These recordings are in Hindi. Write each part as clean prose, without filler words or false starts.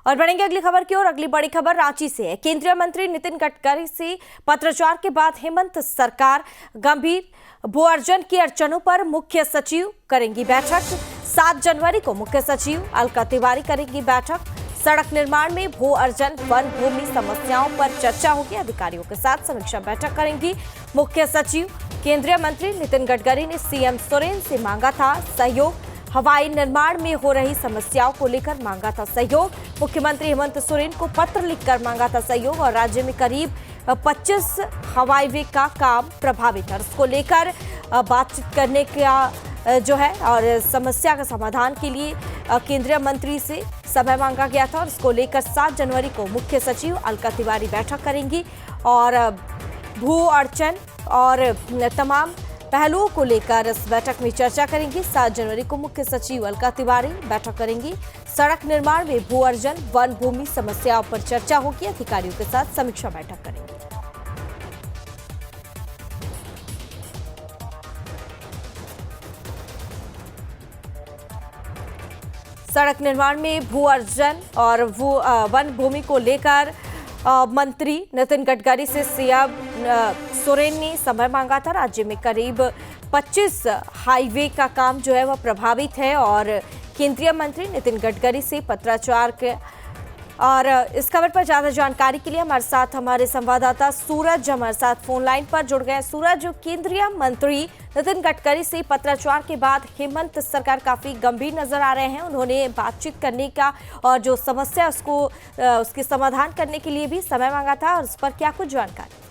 और बढ़ेंगे अगली खबर की ओर। अगली बड़ी खबर रांची से है। केंद्रीय मंत्री नितिन गडकरी से पत्राचार के बाद हेमंत सरकार गंभीर भू अर्जन की अड़चनों पर मुख्य सचिव करेंगी बैठक। 7 जनवरी को मुख्य सचिव अलका तिवारी करेंगी बैठक। सड़क निर्माण में भू अर्जन वन भूमि समस्याओं पर चर्चा होगी। अधिकारियों के साथ समीक्षा बैठक करेंगी मुख्य सचिव। केंद्रीय मंत्री नितिन गडकरी ने सीएम सोरेन से मांगा था सहयोग। हवाई निर्माण में हो रही समस्याओं को लेकर मांगा था सहयोग। मुख्यमंत्री हेमंत सोरेन को पत्र लिखकर मांगा था सहयोग और राज्य में करीब 25 हवाई वे का काम प्रभावित है। उसको लेकर बातचीत करने का जो है और समस्या का समाधान के लिए केंद्रीय मंत्री से समय मांगा गया था और इसको लेकर 7 जनवरी को मुख्य सचिव अलका तिवारी बैठक करेंगी और भू अर्चन और तमाम पहलुओं को लेकर इस बैठक में चर्चा करेंगी। 7 जनवरी को मुख्य सचिव अलका तिवारी बैठक करेंगी। सड़क निर्माण में भू अर्जन वन भूमि समस्याओं पर चर्चा होगी। अधिकारियों के साथ समीक्षा बैठक करेंगी। सड़क निर्माण में भू अर्जन और वन भूमि को लेकर मंत्री नितिन गडकरी से सीएम सोरेन ने समय मांगा था। राज्य में करीब 25 हाईवे का काम जो है वह प्रभावित है और केंद्रीय मंत्री नितिन गडकरी से पत्राचार के और इस खबर पर ज्यादा जानकारी के लिए हमारे संवाददाता सूरज हमारे साथ फोन लाइन पर जुड़ गए। सूरज, केंद्रीय मंत्री नितिन गडकरी से पत्राचार के बाद हेमंत सरकार काफी गंभीर नजर आ रहे हैं। उन्होंने बातचीत करने का और जो समस्या उसके समाधान करने के लिए भी समय मांगा था और उस पर क्या कुछ जानकारी?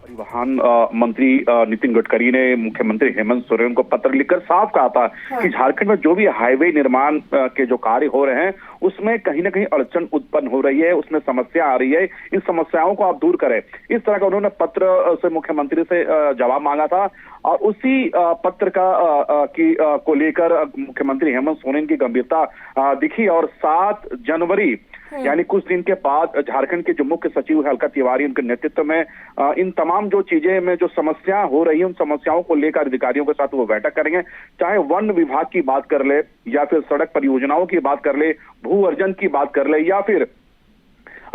परिवहन मंत्री नितिन गडकरी ने मुख्यमंत्री हेमंत सोरेन को पत्र लिखकर साफ कहा था कि झारखंड में जो भी हाईवे निर्माण के जो कार्य हो रहे हैं उसमें कहीं ना कहीं अड़चन उत्पन्न हो रही है, उसमें समस्या आ रही है। इन समस्याओं को आप दूर करें, इस तरह का उन्होंने पत्र से मुख्यमंत्री से जवाब मांगा था और उसी पत्र को लेकर मुख्यमंत्री हेमंत सोरेन की गंभीरता दिखी और 7 जनवरी यानी कुछ दिन के बाद झारखंड के जो मुख्य सचिव है अलका तिवारी, उनके नेतृत्व में इन तमाम जो चीजें में जो समस्या हो रही है उन समस्याओं को लेकर अधिकारियों के साथ वो बैठक करेंगे। चाहे वन विभाग की बात कर ले या फिर सड़क परियोजनाओं की बात कर ले, भू अर्जन की बात कर ले या फिर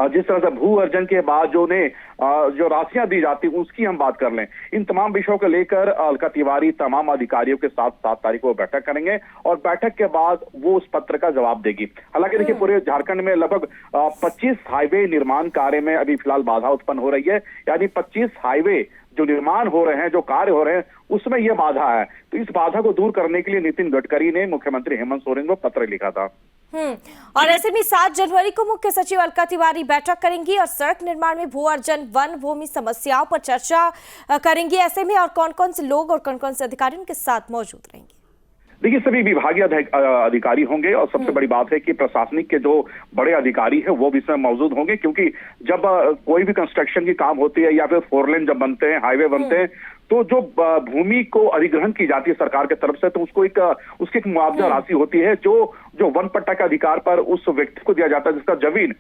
जिस तरह से भू अर्जन के बाद जो राशियां दी जाती उसकी हम बात कर लें। इन तमाम विषयों को लेकर अलका तिवारी तमाम अधिकारियों के साथ 7 तारीख को बैठक करेंगे और बैठक के बाद वो उस पत्र का जवाब देगी। हालांकि देखिए पूरे झारखंड में लगभग 25 हाईवे निर्माण कार्य में अभी फिलहाल बाधा उत्पन्न हो रही है, यानी 25 हाईवे जो निर्माण हो रहे हैं, जो कार्य हो रहे हैं उसमें यह बाधा है। तो इस बाधा को दूर करने के लिए नितिन गडकरी ने मुख्यमंत्री हेमंत सोरेन को पत्र लिखा था। और ऐसे में 7 जनवरी को मुख्य सचिव अलका तिवारी बैठक करेंगी और सड़क निर्माण में भू अर्जन वन भूमि समस्याओं पर चर्चा करेंगी। ऐसे में और कौन कौन से लोग और कौन कौन से अधिकारी उनके साथ मौजूद रहेंगे? देखिए सभी विभागीय अधिकारी होंगे और सबसे बड़ी बात है कि प्रशासनिक के जो बड़े अधिकारी हैं वो भी इसमें मौजूद होंगे, क्योंकि जब कोई भी कंस्ट्रक्शन की काम होती है या फिर 4 लेन जब बनते हैं, हाईवे बनते हैं, तो जो भूमि को अधिग्रहण की जाती है सरकार की तरफ से तो उसको उसकी एक मुआवजा राशि होती है जो वन पट्टा के अधिकार पर उस व्यक्ति को दिया जाता है जिसका जमीन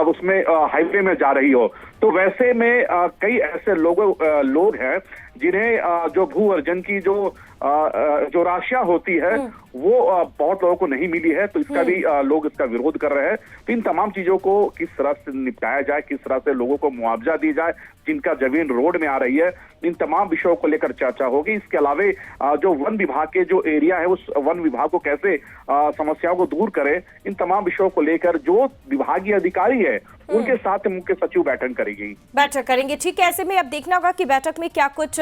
उसमें हाईवे में जा रही हो। तो वैसे में कई ऐसे लोग हैं जिन्हें जो भू अर्जन की जो राशियां होती है वो बहुत लोगों को नहीं मिली है, तो इसका भी लोग इसका विरोध कर रहे हैं। तो इन तमाम चीजों को किस तरह से निपटाया जाए, किस तरह से लोगों को मुआवजा दी जाए जिनका जमीन रोड में आ रही है, इन तमाम विषयों को लेकर चर्चा होगी। इसके अलावा जो वन विभाग के जो एरिया है उस वन विभाग को कैसे समस्याओं को दूर करे, इन तमाम विषयों को लेकर जो विभागीय अधिकारी है उनके साथ मुख्य सचिव बैठक करेंगे। ठीक है, ऐसे में अब देखना होगा कि बैठक में क्या कुछ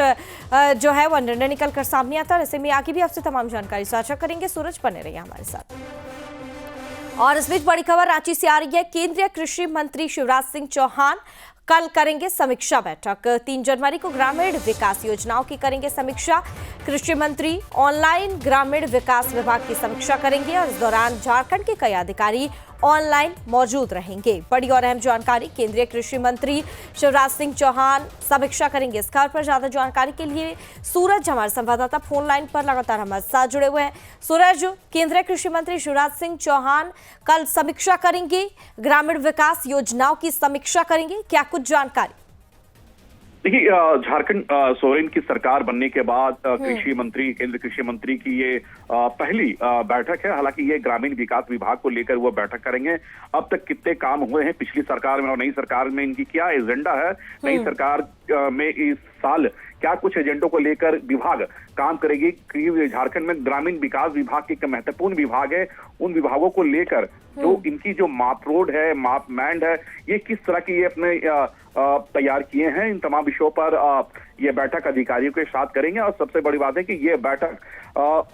जो है वह निर्णय निकल कर सामने आता है। ऐसे में आगे भी आपसे तमाम जानकारी साझा करेंगे। सूरज बने रहिए हमारे साथ। और इस बीच बड़ी खबर रांची से आ रही है। केंद्रीय कृषि मंत्री शिवराज सिंह चौहान कल करेंगे समीक्षा बैठक। 3 जनवरी को ग्रामीण विकास योजनाओं की करेंगे समीक्षा। कृषि मंत्री ऑनलाइन ग्रामीण विकास विभाग की समीक्षा करेंगे और इस दौरान झारखंड के कई अधिकारी ऑनलाइन मौजूद रहेंगे। बड़ी और अहम जानकारी, केंद्रीय कृषि मंत्री शिवराज सिंह चौहान समीक्षा करेंगे। इस खबर पर ज्यादा जानकारी के लिए सूरज हमारे संवाददाता फोन लाइन पर लगातार हमारे साथ जुड़े हुए हैं। सूरज, केंद्रीय कृषि मंत्री शिवराज सिंह चौहान कल समीक्षा करेंगे, ग्रामीण विकास योजनाओं की समीक्षा करेंगे, क्या कुछ जानकारी? देखिए झारखंड सोरेन की सरकार बनने के बाद कृषि मंत्री, केंद्रीय कृषि मंत्री की ये पहली बैठक है। हालांकि ये ग्रामीण विकास विभाग को लेकर वो बैठक करेंगे। अब तक कितने काम हुए हैं पिछली सरकार में और नई सरकार में, इनकी क्या एजेंडा है, नई सरकार में इस साल क्या कुछ एजेंडों को लेकर विभाग काम करेगी, क्योंकि झारखंड में ग्रामीण विकास विभाग के एक महत्वपूर्ण विभाग है। उन विभागों को लेकर जो इनकी जो माप रोड है, माप मैंड है, ये किस तरह की ये अपने तैयार किए हैं, इन तमाम विषयों पर ये बैठक अधिकारियों के साथ करेंगे। और सबसे बड़ी बात है कि ये बैठक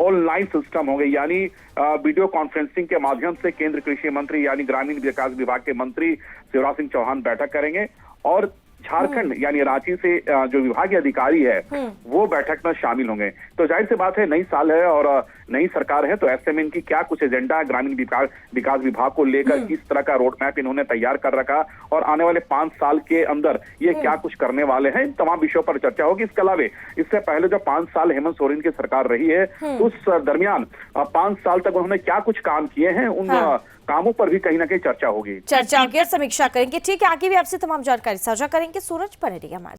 ऑनलाइन सिस्टम होंगे, यानी वीडियो कॉन्फ्रेंसिंग के माध्यम से केंद्र कृषि मंत्री यानी ग्रामीण विकास विभाग के मंत्री शिवराज सिंह चौहान बैठक करेंगे और झारखंड यानी रांची से जो विभागीय अधिकारी है वो बैठक में शामिल होंगे। तो जाहिर सी बात है, नई साल है और नई सरकार है, तो ऐसे में इनकी क्या कुछ एजेंडा है ग्रामीण विकास विभाग को लेकर, किस तरह का रोड मैप इन्होंने तैयार कर रखा और आने वाले 5 साल के अंदर ये क्या कुछ करने वाले हैं, इन तमाम विषयों पर चर्चा होगी। इसके अलावा इससे पहले जो 5 साल हेमंत सोरेन की सरकार रही है, उस दरमियान 5 साल तक उन्होंने क्या कुछ काम किए हैं, उन कामों पर भी कहीं ना कहीं चर्चा होगी और समीक्षा करेंगे। ठीक है, आगे भी आपसे तमाम जानकारी साझा करेंगे। सूरज बने रहिए हमारे